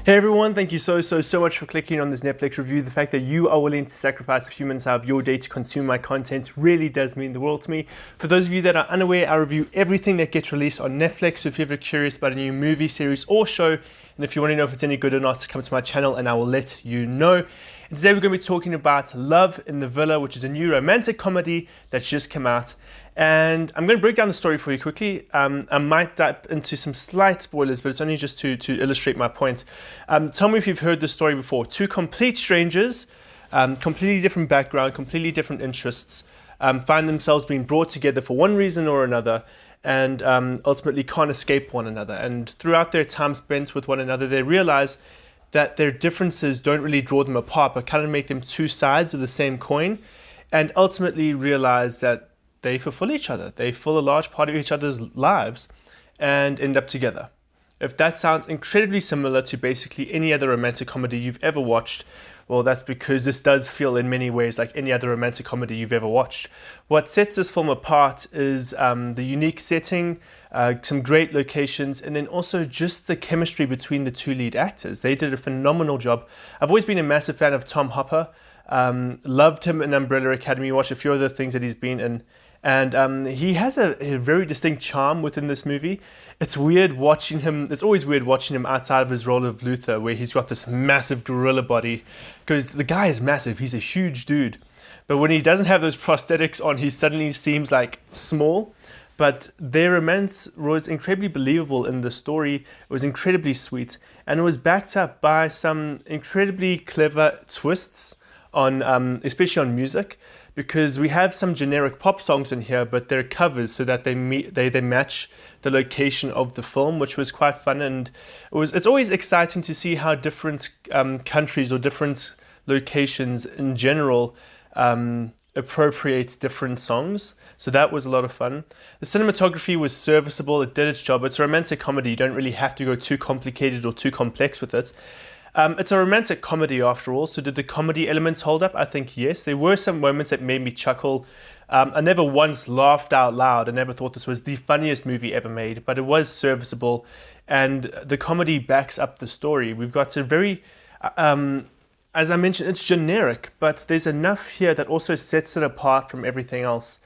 Hey everyone, thank you so much for clicking on this Netflix review. The fact that you are willing to sacrifice a few minutes out of your day to consume my content really does mean the world to me. For those of you that are unaware, I review everything that gets released on Netflix. So if you're ever curious about a new movie, series or show, and if you want to know if it's any good or not, come to my channel and I will let you know. And today we're going to be talking about Love in the Villa, which is a new romantic comedy that's just come out. And I'm going to break down the story for you quickly. I might dive into some slight spoilers, but it's only just to illustrate my point. Tell me if you've heard this story before. Two complete strangers, completely different background, completely different interests, find themselves being brought together for one reason or another, and ultimately can't escape one another. And throughout their time spent with one another, they realize that their differences don't really draw them apart, but kind of make them two sides of the same coin, and ultimately realize that they fulfill each other. They fill a large part of each other's lives and end up together. If that sounds incredibly similar to basically any other romantic comedy you've ever watched, well, that's because this does feel in many ways like any other romantic comedy you've ever watched. What sets this film apart is the unique setting, some great locations, and then also just the chemistry between the two lead actors. They did a phenomenal job. I've always been a massive fan of Tom Hopper. Loved him in Umbrella Academy, watched a few other things that he's been in. And he has a very distinct charm within this movie. It's weird watching him. It's always weird watching him outside of his role of Luther, where he's got this massive gorilla body, because the guy is massive. He's a huge dude. But when he doesn't have those prosthetics on, he suddenly seems like small. But their romance was incredibly believable in the story. It was incredibly sweet. And it was backed up by some incredibly clever twists on, especially on music. Because we have some generic pop songs in here, but they're covers so that they match the location of the film, which was quite fun. And it's always exciting to see how different countries or different locations in general appropriate different songs. So that was a lot of fun. The cinematography was serviceable. It did its job. It's a romantic comedy. You don't really have to go too complicated or too complex with it. It's a romantic comedy after all, so did the comedy elements hold up? I think yes. There were some moments that made me chuckle. I never once laughed out loud. I never thought this was the funniest movie ever made, but it was serviceable, and the comedy backs up the story. We've got a very, as I mentioned, it's generic, but there's enough here that also sets it apart from everything else.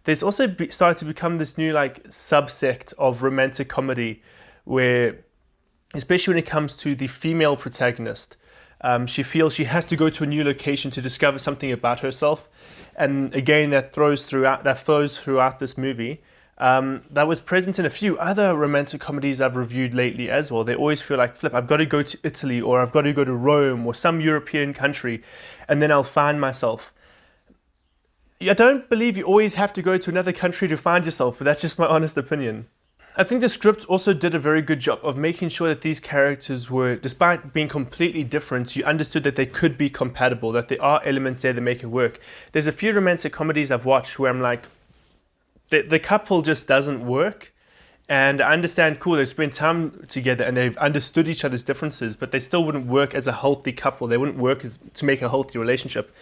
There's also started to become this new subsect of romantic comedy where, especially when it comes to the female protagonist, she feels she has to go to a new location to discover something about herself, and again that flows throughout this movie. That was present in a few other romantic comedies I've reviewed lately as well. They always feel like, flip, I've got to go to Italy, or I've got to go to Rome, or some European country, and then I'll find myself. I don't believe you always have to go to another country to find yourself, but that's just my honest opinion. I think the script also did a very good job of making sure that these characters were, despite being completely different, you understood that they could be compatible, that there are elements there that make it work. There's a few romantic comedies I've watched where I'm like, the couple just doesn't work. And I understand, cool, they've spent time together and they've understood each other's differences, but they still wouldn't work as a healthy couple. They wouldn't work to make a healthy relationship.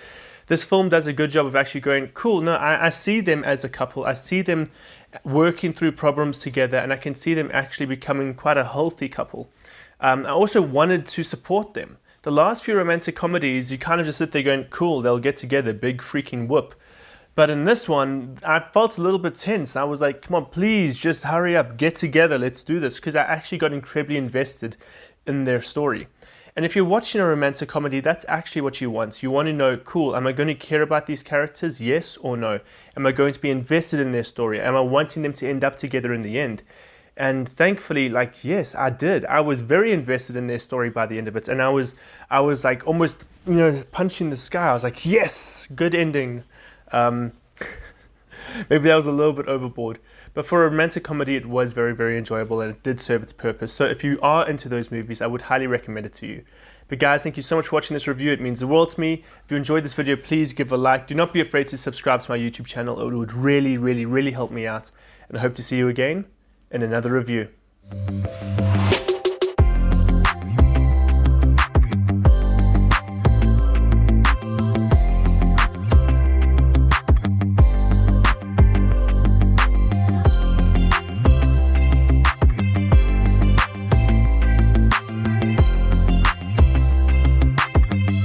This film does a good job of actually going, cool, no, I see them as a couple. I see them working through problems together, and I can see them actually becoming quite a healthy couple. I also wanted to support them. The last few romantic comedies, you kind of just sit there going, cool, they'll get together, big freaking whoop. But in this one, I felt a little bit tense. I was like, come on, please, just hurry up, get together, let's do this. Because I actually got incredibly invested in their story. And if you're watching a romantic comedy, that's actually what you want. You want to know, cool, am I going to care about these characters? Yes or no? Am I going to be invested in their story? Am I wanting them to end up together in the end? And thankfully, yes, I did. I was very invested in their story by the end of it. And I was like almost, punching the sky. I was like, yes, good ending. Maybe that was a little bit overboard. But for a romantic comedy, it was very, very enjoyable, and it did serve its purpose. So if you are into those movies, I would highly recommend it to you. But guys, thank you so much for watching this review. It means the world to me. If you enjoyed this video, please give a like. Do not be afraid to subscribe to my YouTube channel. It would really, really, really help me out. And I hope to see you again in another review.